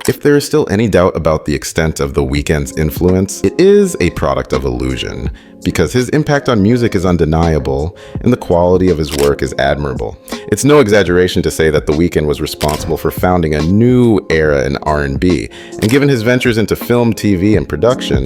If there is still any doubt about the extent of The Weeknd's influence, it is a product of illusion, because his impact on music is undeniable and the quality of his work is admirable. It's no exaggeration to say that The Weeknd was responsible for founding a new era in R&B, and given his ventures into film, TV, and production,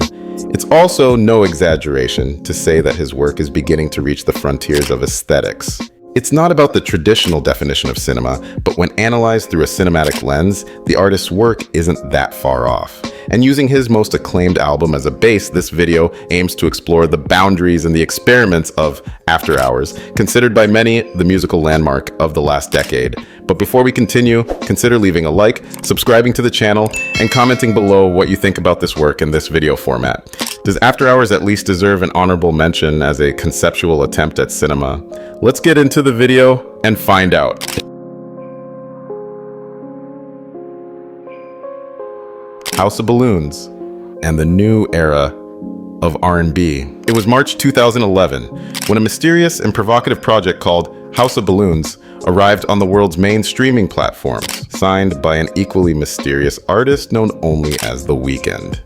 it's also no exaggeration to say that his work is beginning to reach the frontiers of aesthetics. It's not about the traditional definition of cinema, but when analyzed through a cinematic lens, the artist's work isn't that far off. And using his most acclaimed album as a base, this video aims to explore the boundaries and the experiments of After Hours, considered by many the musical landmark of the last decade. But before we continue, consider leaving a like, subscribing to the channel, and commenting below what you think about this work in this video format. Does After Hours at least deserve an honorable mention as a conceptual attempt at cinema? Let's get into the video and find out. House of Balloons and the new era of R&B. It was March 2011 when a mysterious and provocative project called House of Balloons arrived on the world's main streaming platforms, signed by an equally mysterious artist known only as The Weeknd.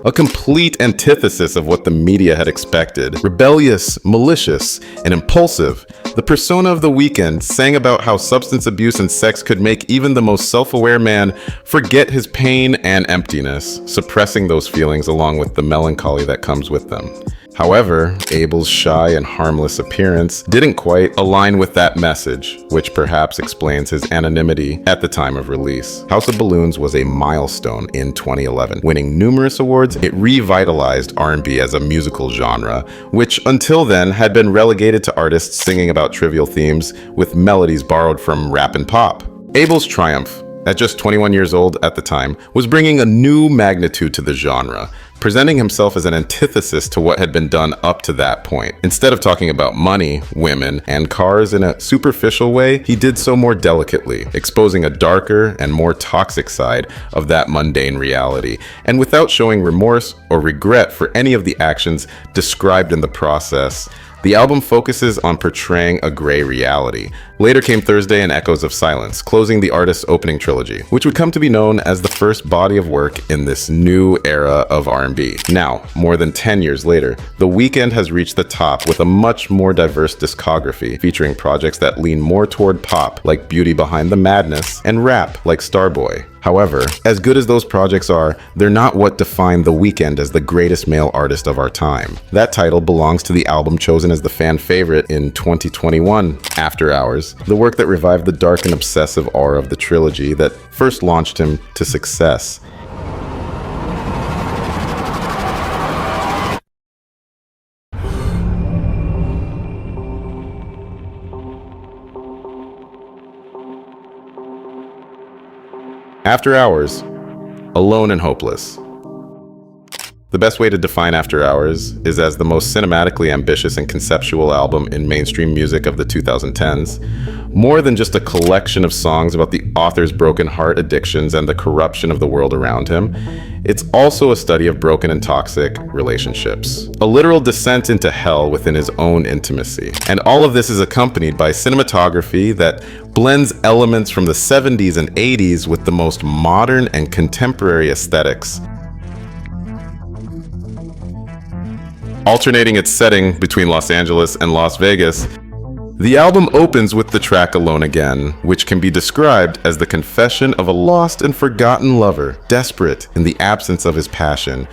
A complete antithesis of what the media had expected. Rebellious, malicious, and impulsive, the persona of The Weeknd sang about how substance abuse and sex could make even the most self-aware man forget his pain and emptiness, suppressing those feelings along with the melancholy that comes with them. However, Abel's shy and harmless appearance didn't quite align with that message, which perhaps explains his anonymity at the time of release. House of Balloons was a milestone in 2011. Winning numerous awards, it revitalized R&B as a musical genre, which until then had been relegated to artists singing about trivial themes with melodies borrowed from rap and pop. Abel's triumph, at just 21 years old at the time, was bringing a new magnitude to the genre, presenting himself as an antithesis to what had been done up to that point. Instead of talking about money, women, and cars in a superficial way, he did so more delicately, exposing a darker and more toxic side of that mundane reality, and without showing remorse or regret for any of the actions described in the process. The album focuses on portraying a gray reality. Later came Thursday and Echoes of Silence, closing the artist's opening trilogy, which would come to be known as the first body of work in this new era of R&B. Now, more than 10 years later, The Weeknd has reached the top with a much more diverse discography, featuring projects that lean more toward pop, like Beauty Behind the Madness, and rap, like Starboy. However, as good as those projects are, they're not what define The Weeknd as the greatest male artist of our time. That title belongs to the album chosen as the fan favorite in 2021, After Hours, the work that revived the dark and obsessive aura of the trilogy that first launched him to success. After Hours, alone and hopeless. The best way to define After Hours is as the most cinematically ambitious and conceptual album in mainstream music of the 2010s. More than just a collection of songs about the author's broken heart addictions and the corruption of the world around him, it's also a study of broken and toxic relationships. A literal descent into hell within his own intimacy. And all of this is accompanied by cinematography that blends elements from the 70s and 80s with the most modern and contemporary aesthetics, alternating its setting between Los Angeles and Las Vegas. The album opens with the track Alone Again, which can be described as the confession of a lost and forgotten lover, desperate in the absence of his passion.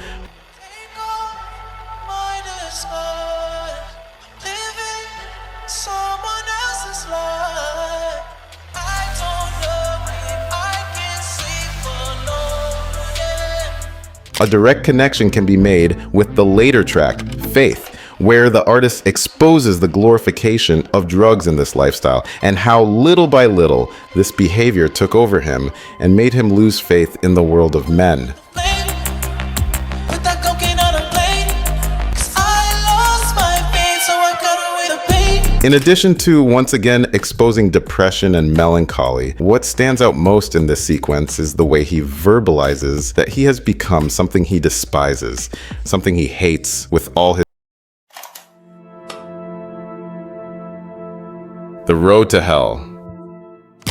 A direct connection can be made with the later track, Faith, where the artist exposes the glorification of drugs in this lifestyle and how little by little this behavior took over him and made him lose faith in the world of men. In addition to once again exposing depression and melancholy, what stands out most in this sequence is the way he verbalizes that he has become something he despises, something he hates with all his. The road to hell.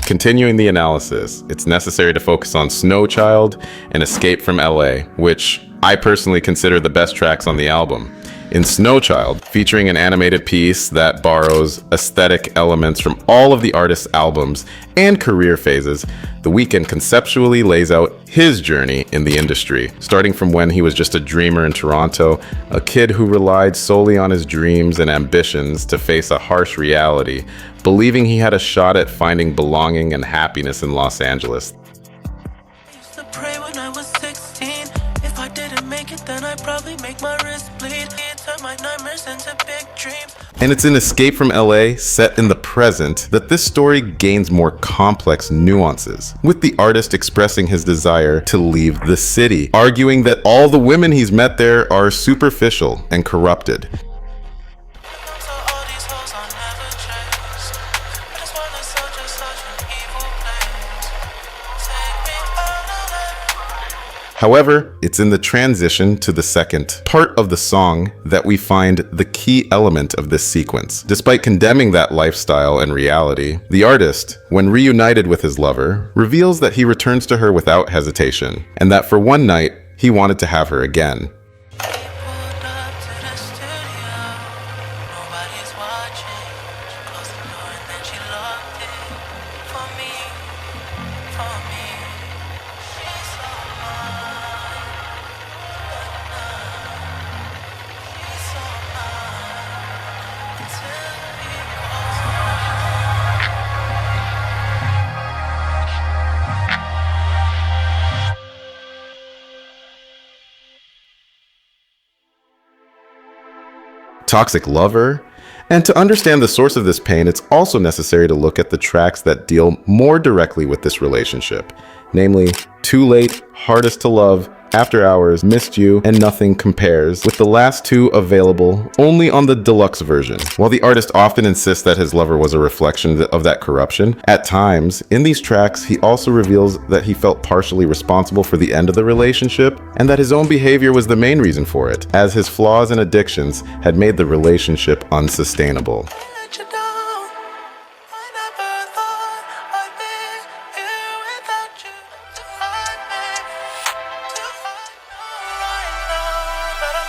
Continuing the analysis, it's necessary to focus on Snow Child and Escape from LA, which I personally consider the best tracks on the album. In Snow Child, featuring an animated piece that borrows aesthetic elements from all of the artist's albums and career phases, The Weeknd conceptually lays out his journey in the industry, starting from when he was just a dreamer in Toronto, a kid who relied solely on his dreams and ambitions to face a harsh reality, believing he had a shot at finding belonging and happiness in Los Angeles. I used to pray when I was 16. If I didn't make it, then I'd probably make my wrist bleed. Turn my nightmares into big dreams. And it's in Escape from LA, set in the present, that this story gains more complex nuances, with the artist expressing his desire to leave the city, arguing that all the women he's met there are superficial and corrupted. So all these hoes I'll never chase. I just wanna soldier such an evil place. Take me all away. However, it's in the transition to the second part of the song that we find the key element of this sequence. Despite condemning that lifestyle and reality, the artist, when reunited with his lover, reveals that he returns to her without hesitation, and that for one night, he wanted to have her again. Pulled up to the studio. Nobody's watching. She closed the door and then she locked it. For me, for me. She's so mine. She's so mine. Until he calls. Toxic lover? And to understand the source of this pain, it's also necessary to look at the tracks that deal more directly with this relationship, namely Too Late, Hardest to Love, After Hours, Missed You, and Nothing Compares, with the last two available only on the deluxe version. While the artist often insists that his lover was a reflection of that corruption, at times, in these tracks, he also reveals that he felt partially responsible for the end of the relationship, and that his own behavior was the main reason for it, as his flaws and addictions had made the relationship unsustainable. Let you down. I never thought I'd be here without you. To find me, to find right now that I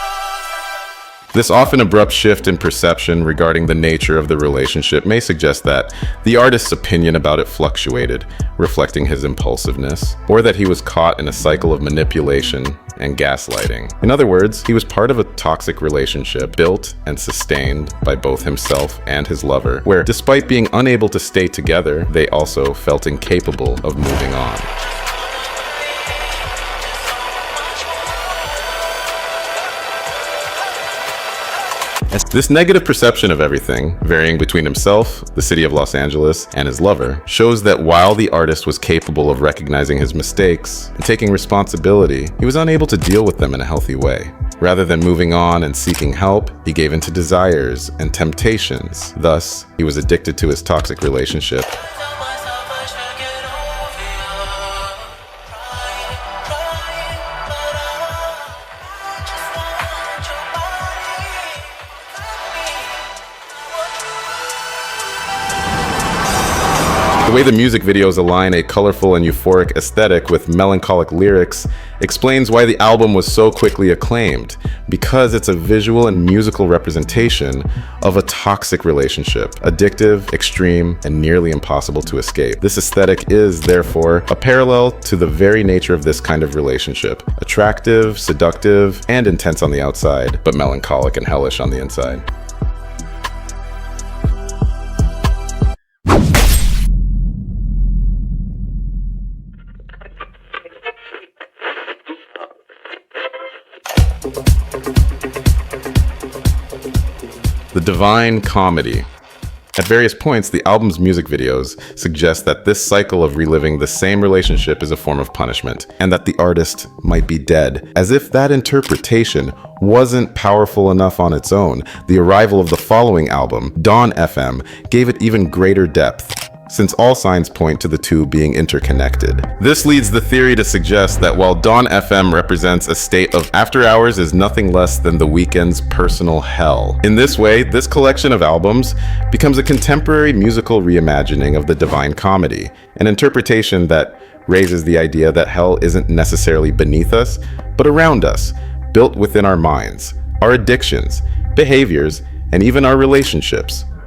lost. This often abrupt shift in perception regarding the nature of the relationship may suggest that the artist's opinion about it fluctuated, reflecting his impulsiveness, or that he was caught in a cycle of manipulation and gaslighting. In other words, he was part of a toxic relationship built and sustained by both himself and his lover, where despite being unable to stay together, they also felt incapable of moving on. This negative perception of everything, varying between himself, the city of Los Angeles, and his lover, shows that while the artist was capable of recognizing his mistakes and taking responsibility, he was unable to deal with them in a healthy way. Rather than moving on and seeking help, he gave in to desires and temptations. Thus, he was addicted to his toxic relationship. Tell myself I should get over you. Trying, but I just want your body. The way the music videos align a colorful and euphoric aesthetic with melancholic lyrics explains why the album was so quickly acclaimed, because it's a visual and musical representation of a toxic relationship, addictive, extreme, and nearly impossible to escape. This aesthetic is, therefore, a parallel to the very nature of this kind of relationship, attractive, seductive, and intense on the outside, but melancholic and hellish on the inside. The Divine Comedy. At various points, the album's music videos suggest that this cycle of reliving the same relationship is a form of punishment, and that the artist might be dead. As if that interpretation wasn't powerful enough on its own, the arrival of the following album, Dawn FM, gave it even greater depth. since all signs point to the two being interconnected. This leads the theory to suggest that while Dawn FM represents a state of after hours is nothing less than the Weeknd's personal hell. In this way, this collection of albums becomes a contemporary musical reimagining of the Divine Comedy, an interpretation that raises the idea that hell isn't necessarily beneath us, but around us, built within our minds, our addictions, behaviors, and even our relationships.